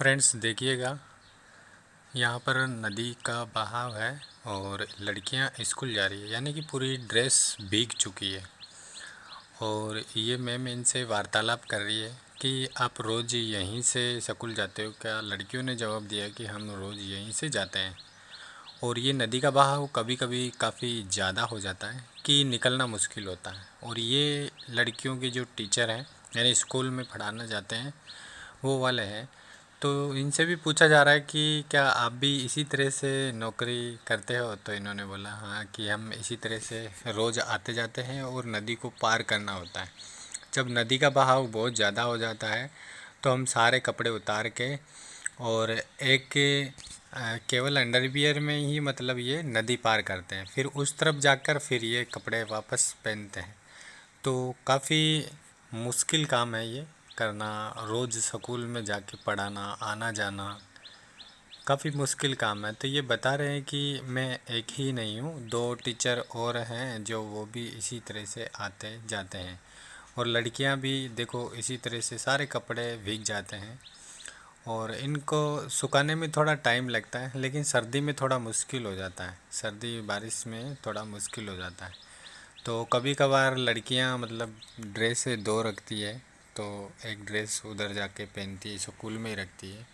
Friends देखिएगा, यहाँ पर नदी का बहाव है और लड़कियाँ स्कूल जा रही है, यानी कि पूरी ड्रेस भीग चुकी है। और ये मैम इनसे वार्तालाप कर रही है कि आप रोज़ यहीं से स्कूल जाते हो क्या? लड़कियों ने जवाब दिया कि हम रोज़ यहीं से जाते हैं। और ये नदी का बहाव कभी कभी काफ़ी ज़्यादा हो जाता है कि निकलना मुश्किल होता है। और ये लड़कियों के जो टीचर हैं, यानी स्कूल में पढ़ाना जाते हैं, वो वाले हैं। तो इनसे भी पूछा जा रहा है कि क्या आप भी इसी तरह से नौकरी करते हो? तो इन्होंने बोला हाँ, कि हम इसी तरह से रोज़ आते जाते हैं और नदी को पार करना होता है। जब नदी का बहाव बहुत ज़्यादा हो जाता है तो हम सारे कपड़े उतार के और एक केवल अंडरवियर में ही मतलब ये नदी पार करते हैं, फिर उस तरफ जाकर फिर ये कपड़े वापस पहनते हैं। तो काफ़ी मुश्किल काम है ये करना, रोज़ स्कूल में जाके पढ़ाना, आना जाना काफ़ी मुश्किल काम है। तो ये बता रहे हैं कि मैं एक ही नहीं हूँ, दो टीचर और हैं जो वो भी इसी तरह से आते जाते हैं। और लड़कियाँ भी देखो इसी तरह से सारे कपड़े भीग जाते हैं और इनको सुखाने में थोड़ा टाइम लगता है, लेकिन सर्दी में थोड़ा मुश्किल हो जाता है, सर्दी बारिश में थोड़ा मुश्किल हो जाता है। तो कभी कभार लड़कियां मतलब ड्रेस धो रखती है, तो एक ड्रेस उधर जाके पहनती है, स्कूल में ही रखती है।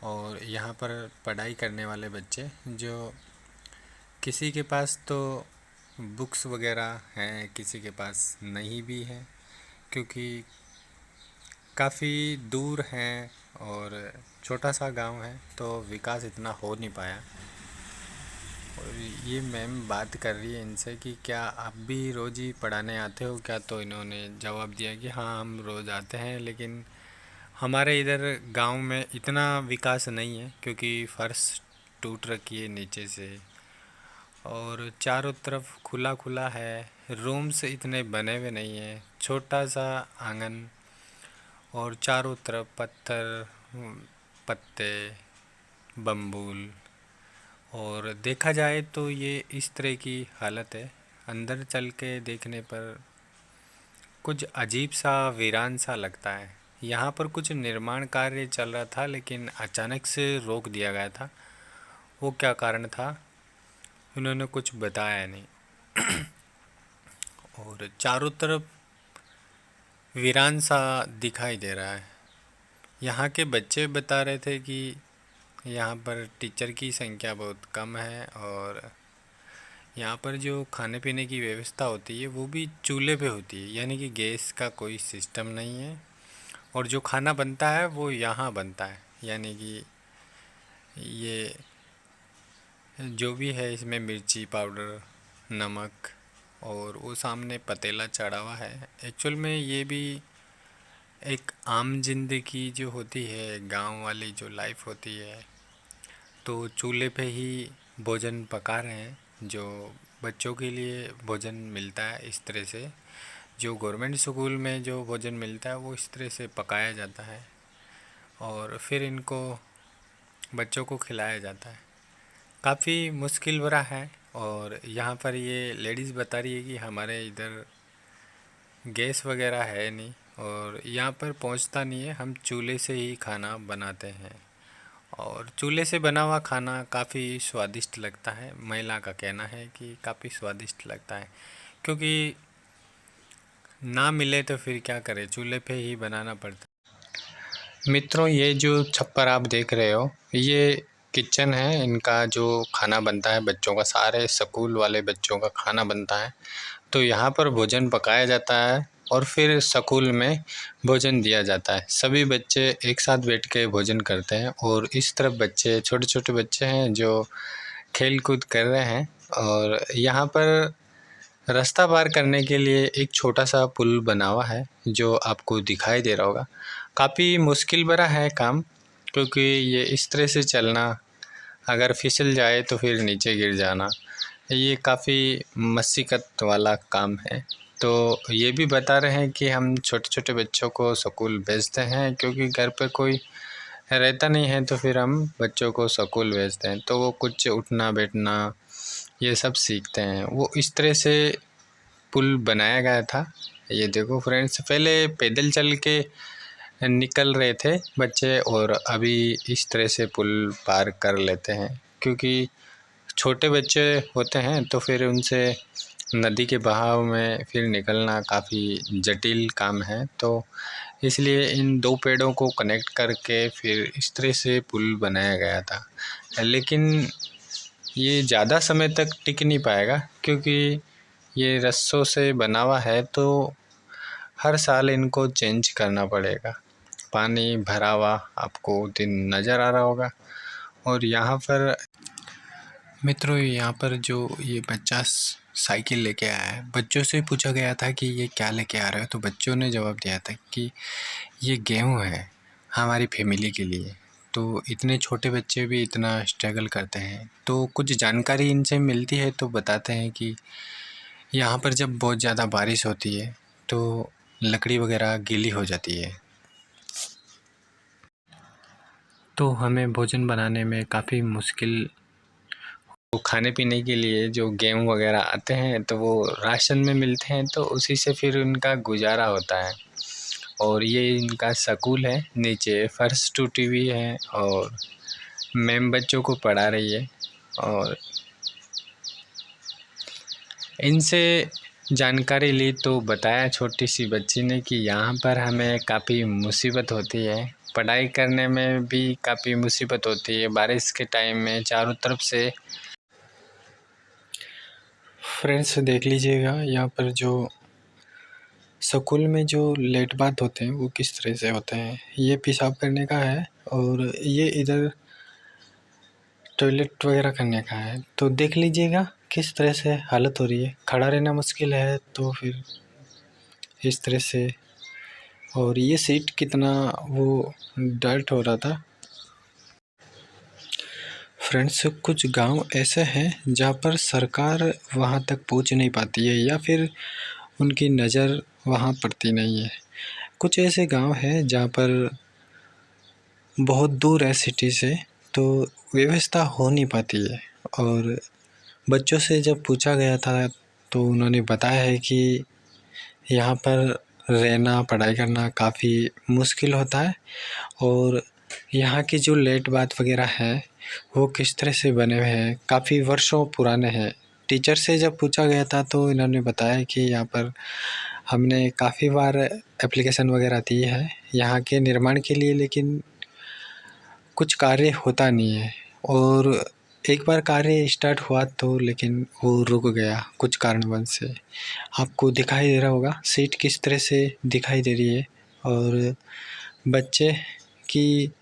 और यहाँ पर पढ़ाई करने वाले बच्चे जो किसी के पास तो बुक्स वगैरह हैं, किसी के पास नहीं भी है, क्योंकि काफ़ी दूर हैं और छोटा सा गांव है तो विकास इतना हो नहीं पाया। और ये मैम बात कर रही है इनसे कि क्या आप भी रोज़ ही पढ़ाने आते हो क्या? तो इन्होंने जवाब दिया कि हाँ, हम रोज़ आते हैं, लेकिन हमारे इधर गांव में इतना विकास नहीं है, क्योंकि फर्श टूट रखी है नीचे से और चारों तरफ खुला खुला है, रूम्स इतने बने हुए नहीं हैं, छोटा सा आंगन और चारों तरफ पत्थर, पत्ते, बम्बूल। और देखा जाए तो ये इस तरह की हालत है। अंदर चल के देखने पर कुछ अजीब सा वीरान सा लगता है। यहाँ पर कुछ निर्माण कार्य चल रहा था, लेकिन अचानक से रोक दिया गया था। वो क्या कारण था उन्होंने कुछ बताया नहीं। और चारों तरफ वीरान सा दिखाई दे रहा है। यहाँ के बच्चे बता रहे थे कि यहाँ पर टीचर की संख्या बहुत कम है और यहाँ पर जो खाने पीने की व्यवस्था होती है वो भी चूल्हे पे होती है, यानी कि गैस का कोई सिस्टम नहीं है। और जो खाना बनता है वो यहाँ बनता है, यानी कि ये जो भी है इसमें मिर्ची पाउडर, नमक और वो सामने पतीला चढ़ा हुआ है। एक्चुअल में ये भी एक आम जिंदगी जो होती है, गांव वाली जो लाइफ होती है, तो चूल्हे पे ही भोजन पका रहे हैं। जो बच्चों के लिए भोजन मिलता है इस तरह से, जो गवर्नमेंट स्कूल में जो भोजन मिलता है वो इस तरह से पकाया जाता है और फिर इनको बच्चों को खिलाया जाता है। काफ़ी मुश्किल भरा है। और यहाँ पर ये लेडीज़ बता रही है कि हमारे इधर गैस वगैरह है नहीं और यहाँ पर पहुँचता नहीं है, हम चूल्हे से ही खाना बनाते हैं। और चूल्हे से बना हुआ खाना काफ़ी स्वादिष्ट लगता है। महिला का कहना है कि काफ़ी स्वादिष्ट लगता है, क्योंकि ना मिले तो फिर क्या करें, चूल्हे पे ही बनाना पड़ता है। मित्रों, ये जो छप्पर आप देख रहे हो ये किचन है, इनका जो खाना बनता है बच्चों का, सारे स्कूल वाले बच्चों का खाना बनता है। तो यहाँ पर भोजन पकाया जाता है और फिर स्कूल में भोजन दिया जाता है। सभी बच्चे एक साथ बैठ के भोजन करते हैं और इस तरफ बच्चे, छोटे छोटे बच्चे हैं जो खेल कूद कर रहे हैं। और यहाँ पर रास्ता पार करने के लिए एक छोटा सा पुल बना हुआ है जो आपको दिखाई दे रहा होगा। काफ़ी मुश्किल भरा है काम, क्योंकि ये इस तरह से चलना, अगर फिसल जाए तो फिर नीचे गिर जाना, ये काफ़ी मशक्क़त वाला काम है। तो ये भी बता रहे हैं कि हम छोटे छोटे बच्चों को स्कूल भेजते हैं, क्योंकि घर पे कोई रहता नहीं है, तो फिर हम बच्चों को स्कूल भेजते हैं तो वो कुछ उठना बैठना ये सब सीखते हैं। वो इस तरह से पुल बनाया गया था। ये देखो फ्रेंड्स, पहले पैदल चल के निकल रहे थे बच्चे और अभी इस तरह से पुल पार कर लेते हैं, क्योंकि छोटे बच्चे होते हैं तो फिर उनसे नदी के बहाव में फिर निकलना काफ़ी जटिल काम है। तो इसलिए इन दो पेड़ों को कनेक्ट करके फिर इस तरह से पुल बनाया गया था। लेकिन ये ज़्यादा समय तक टिक नहीं पाएगा, क्योंकि ये रस्सों से बना हुआ है, तो हर साल इनको चेंज करना पड़ेगा। पानी भरा हुआ आपको दिन नज़र आ रहा होगा। और यहाँ पर मित्रों, यहाँ पर जो ये बच्चा साइकिल लेके आया है, बच्चों से पूछा गया था कि ये क्या लेके आ रहे हो, तो बच्चों ने जवाब दिया था कि ये गेहूँ है हमारी फैमिली के लिए। तो इतने छोटे बच्चे भी इतना स्ट्रगल करते हैं, तो कुछ जानकारी इनसे मिलती है तो बताते हैं कि यहाँ पर जब बहुत ज़्यादा बारिश होती है तो लकड़ी वगैरह गीली हो जाती है, तो हमें भोजन बनाने में काफ़ी मुश्किल। वो खाने पीने के लिए जो गेहूँ वगैरह आते हैं तो वो राशन में मिलते हैं, तो उसी से फिर उनका गुजारा होता है। और ये इनका स्कूल है, नीचे फर्श टूटी हुई है और मैम बच्चों को पढ़ा रही है। और इनसे जानकारी ली तो बताया छोटी सी बच्ची ने कि यहाँ पर हमें काफ़ी मुसीबत होती है, पढ़ाई करने में भी काफ़ी मुसीबत होती है बारिश के टाइम में। चारों तरफ से फ्रेंड्स देख लीजिएगा, यहाँ पर जो स्कूल में जो लेट बात होते हैं वो किस तरह से होते हैं। ये पेशाब करने का है और ये इधर टॉयलेट वगैरह करने का है। तो देख लीजिएगा किस तरह से हालत हो रही है, खड़ा रहना मुश्किल है तो फिर इस तरह से। और ये सीट कितना वो डर्ट हो रहा था। फ्रेंड्स, कुछ गांव ऐसे हैं जहाँ पर सरकार वहाँ तक पहुँच नहीं पाती है या फिर उनकी नज़र वहाँ पड़ती नहीं है। कुछ ऐसे गांव हैं जहाँ पर बहुत दूर है सिटी से, तो व्यवस्था हो नहीं पाती है। और बच्चों से जब पूछा गया था तो उन्होंने बताया है कि यहाँ पर रहना पढ़ाई करना काफ़ी मुश्किल होता है। और यहाँ की जो लेट बात वगैरह है वो किस तरह से बने हुए हैं, काफ़ी वर्षों पुराने हैं। टीचर से जब पूछा गया था तो इन्होंने बताया कि यहाँ पर हमने काफ़ी बार एप्लीकेशन वगैरह दी है यहाँ के निर्माण के लिए, लेकिन कुछ कार्य होता नहीं है। और एक बार कार्य स्टार्ट हुआ तो लेकिन वो रुक गया कुछ कारणवश से। आपको दिखाई दे रहा होगा सीट किस तरह से दिखाई दे रही है। और बच्चे की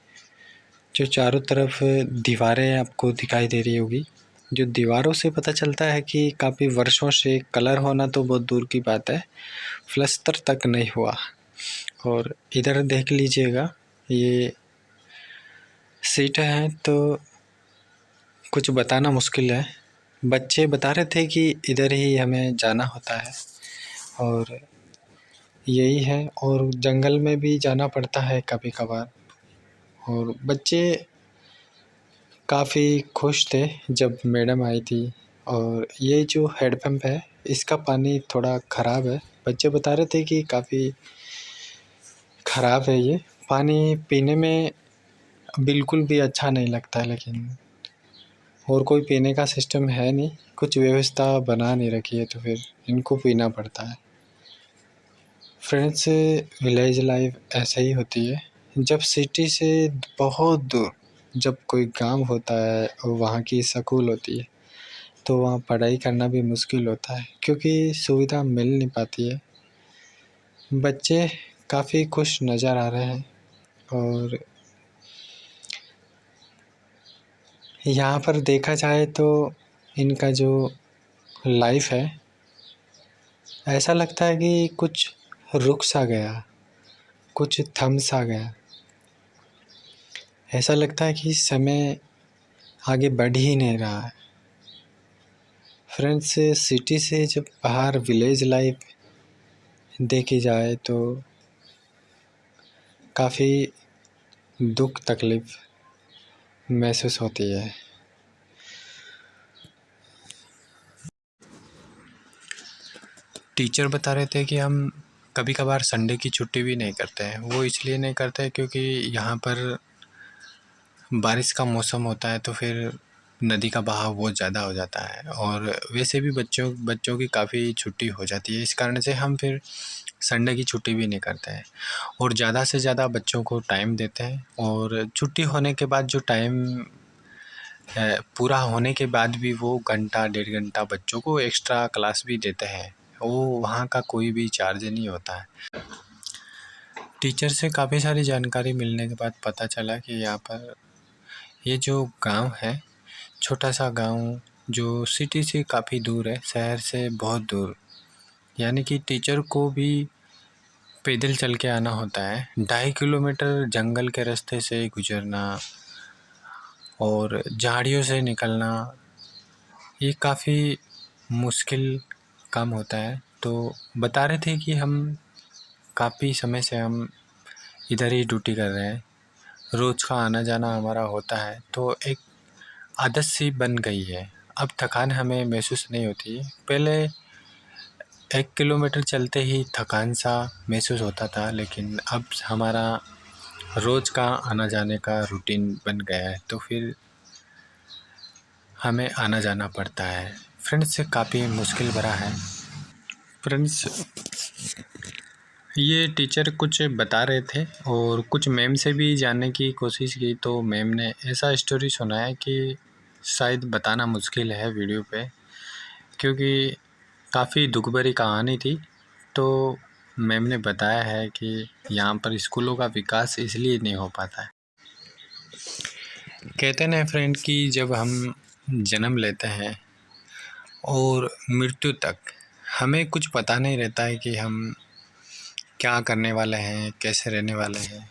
जो चारों तरफ दीवारें आपको दिखाई दे रही होगी, जो दीवारों से पता चलता है कि काफ़ी वर्षों से कलर होना तो बहुत दूर की बात है, प्लस्तर तक नहीं हुआ। और इधर देख लीजिएगा, ये सीट है तो कुछ बताना मुश्किल है। बच्चे बता रहे थे कि इधर ही हमें जाना होता है और यही है। और जंगल में भी जाना पड़ता है कभी कभार। और बच्चे काफ़ी खुश थे जब मैडम आई थी। और ये जो हैंडपम्प है इसका पानी थोड़ा ख़राब है, बच्चे बता रहे थे कि काफ़ी ख़राब है ये पानी, पीने में बिल्कुल भी अच्छा नहीं लगता है। लेकिन और कोई पीने का सिस्टम है नहीं, कुछ व्यवस्था बना नहीं रखी है, तो फिर इनको पीना पड़ता है। फ्रेंड्स, विलेज लाइफ ऐसे ही होती है। जब सिटी से बहुत दूर जब कोई गांव होता है और वहाँ की स्कूल होती है तो वहाँ पढ़ाई करना भी मुश्किल होता है, क्योंकि सुविधा मिल नहीं पाती है। बच्चे काफ़ी खुश नज़र आ रहे हैं। और यहाँ पर देखा जाए तो इनका जो लाइफ है, ऐसा लगता है कि कुछ रुक सा गया, कुछ थम सा गया। ऐसा लगता है कि समय आगे बढ़ ही नहीं रहा है। फ्रेंड्स, सिटी से जब बाहर विलेज लाइफ देखी जाए तो काफ़ी दुख तकलीफ़ महसूस होती है। टीचर बता रहे थे कि हम कभी कभार संडे की छुट्टी भी नहीं करते हैं। वो इसलिए नहीं करते हैं क्योंकि यहाँ पर बारिश का मौसम होता है, तो फिर नदी का बहाव बहुत ज़्यादा हो जाता है और वैसे भी बच्चों बच्चों की काफ़ी छुट्टी हो जाती है। इस कारण से हम फिर संडे की छुट्टी भी नहीं करते हैं और ज़्यादा से ज़्यादा बच्चों को टाइम देते हैं। और छुट्टी होने के बाद जो टाइम पूरा होने के बाद भी वो घंटा 1.5 घंटा बच्चों को एक्स्ट्रा क्लास भी देते हैं। वो वहाँ का कोई भी चार्ज नहीं होता है। टीचर से काफ़ी सारी जानकारी मिलने के बाद पता चला कि यहाँ पर ये जो गांव है, छोटा सा गांव जो सिटी से काफ़ी दूर है, शहर से बहुत दूर, यानी कि टीचर को भी पैदल चल के आना होता है। 2.5 किलोमीटर जंगल के रास्ते से गुजरना और झाड़ियों से निकलना, ये काफ़ी मुश्किल काम होता है। तो बता रहे थे कि हम काफ़ी समय से हम इधर ही ड्यूटी कर रहे हैं, रोज़ का आना जाना हमारा होता है, तो एक आदत सी बन गई है। अब थकान हमें महसूस नहीं होती है। पहले 1 किलोमीटर चलते ही थकान सा महसूस होता था, लेकिन अब हमारा रोज़ का आना जाने का रूटीन बन गया है, तो फिर हमें आना जाना पड़ता है। फ्रेंड्स, काफ़ी मुश्किल भरा है। फ्रेंड्स, ये टीचर कुछ बता रहे थे और कुछ मैम से भी जानने की कोशिश की, तो मैम ने ऐसा स्टोरी सुनाया कि शायद बताना मुश्किल है वीडियो पे, क्योंकि काफ़ी दुख भरी कहानी थी। तो मैम ने बताया है कि यहाँ पर स्कूलों का विकास इसलिए नहीं हो पाता है। कहते हैं फ्रेंड कि जब हम जन्म लेते हैं और मृत्यु तक हमें कुछ पता नहीं रहता है कि हम क्या करने वाले हैं, कैसे रहने वाले हैं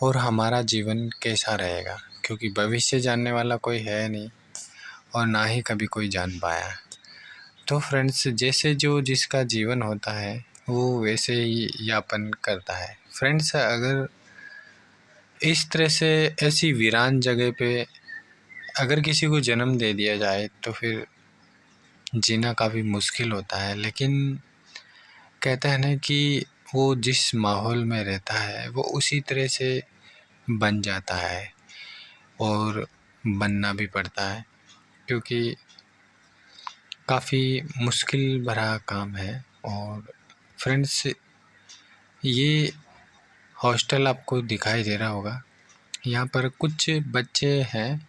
और हमारा जीवन कैसा रहेगा, क्योंकि भविष्य जानने वाला कोई है नहीं और ना ही कभी कोई जान पाया। तो फ्रेंड्स, जैसे जो जिसका जीवन होता है वो वैसे ही यापन करता है। फ्रेंड्स, अगर इस तरह से ऐसी वीरान जगह पे अगर किसी को जन्म दे दिया जाए तो फिर जीना काफ़ी मुश्किल होता है। लेकिन कहते हैं ना कि वो जिस माहौल में रहता है वो उसी तरह से बन जाता है और बनना भी पड़ता है, क्योंकि काफ़ी मुश्किल भरा काम है। और फ्रेंड्स, ये हॉस्टल आपको दिखाई दे रहा होगा। यहाँ पर कुछ बच्चे हैं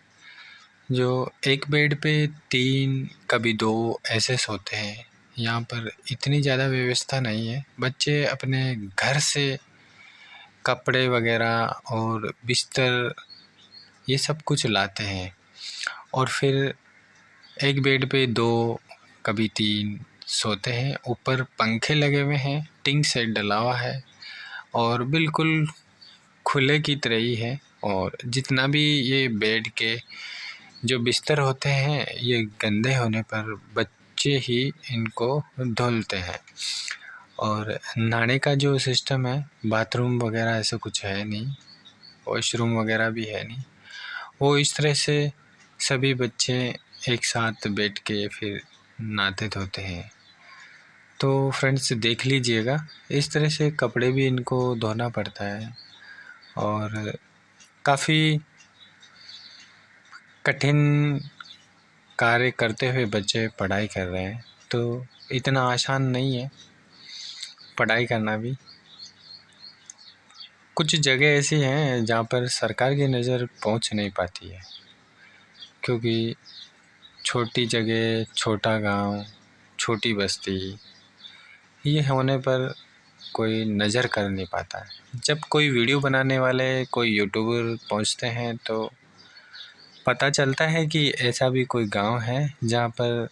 जो एक बेड पे 3 कभी 2 ऐसे सोते हैं। यहाँ पर इतनी ज़्यादा व्यवस्था नहीं है। बच्चे अपने घर से कपड़े वगैरह और बिस्तर ये सब कुछ लाते हैं और फिर एक बेड पे 2 कभी 3 सोते हैं। ऊपर पंखे लगे हुए हैं, टिन शेड डला हुआ है और बिल्कुल खुले की तरह ही है। और जितना भी ये बेड के जो बिस्तर होते हैं ये गंदे होने पर बच्चे ही इनको धुलते हैं। और नहाने का जो सिस्टम है, बाथरूम वगैरह ऐसा कुछ है नहीं, वॉशरूम वगैरह भी है नहीं। वो इस तरह से सभी बच्चे एक साथ बैठ के फिर नहाते धोते हैं। तो फ्रेंड्स, देख लीजिएगा, इस तरह से कपड़े भी इनको धोना पड़ता है और काफ़ी कठिन कार्य करते हुए बच्चे पढ़ाई कर रहे हैं। तो इतना आसान नहीं है पढ़ाई करना भी। कुछ जगह ऐसी हैं जहाँ पर सरकार की नज़र पहुँच नहीं पाती है, क्योंकि छोटी जगह, छोटा गांव, छोटी बस्ती, ये होने पर कोई नज़र कर नहीं पाता है। जब कोई वीडियो बनाने वाले, कोई यूट्यूबर पहुँचते हैं तो पता चलता है कि ऐसा भी कोई गांव है जहाँ पर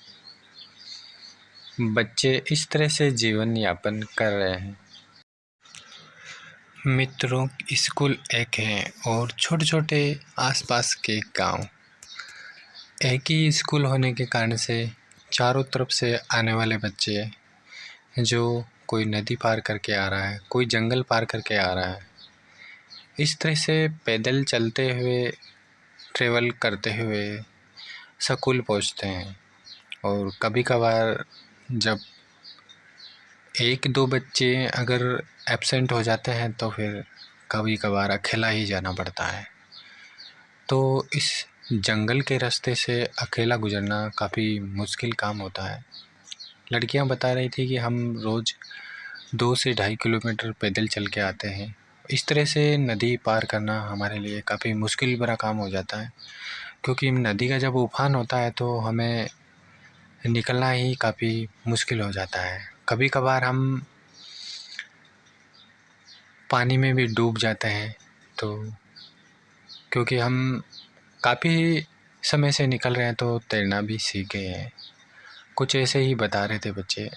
बच्चे इस तरह से जीवन यापन कर रहे हैं। मित्रों, स्कूल एक है और छोटे छोटे आसपास के गांव। एक ही स्कूल होने के कारण से चारों तरफ से आने वाले बच्चे, जो कोई नदी पार करके आ रहा है, कोई जंगल पार करके आ रहा है, इस तरह से पैदल चलते हुए, ट्रेवल करते हुए स्कूल पहुंचते हैं। और कभी कभार जब एक दो बच्चे अगर एब्सेंट हो जाते हैं तो फिर कभी कभार अकेला ही जाना पड़ता है। तो इस जंगल के रास्ते से अकेला गुज़रना काफ़ी मुश्किल काम होता है। लड़कियां बता रही थी कि हम रोज़ 2 से ढाई किलोमीटर पैदल चल के आते हैं। इस तरह से नदी पार करना हमारे लिए काफ़ी मुश्किल भरा काम हो जाता है, क्योंकि नदी का जब उफान होता है तो हमें निकलना ही काफ़ी मुश्किल हो जाता है। कभी कभार हम पानी में भी डूब जाते हैं, तो क्योंकि हम काफ़ी समय से निकल रहे हैं तो तैरना भी सीख गए हैं। कुछ ऐसे ही बता रहे थे बच्चे।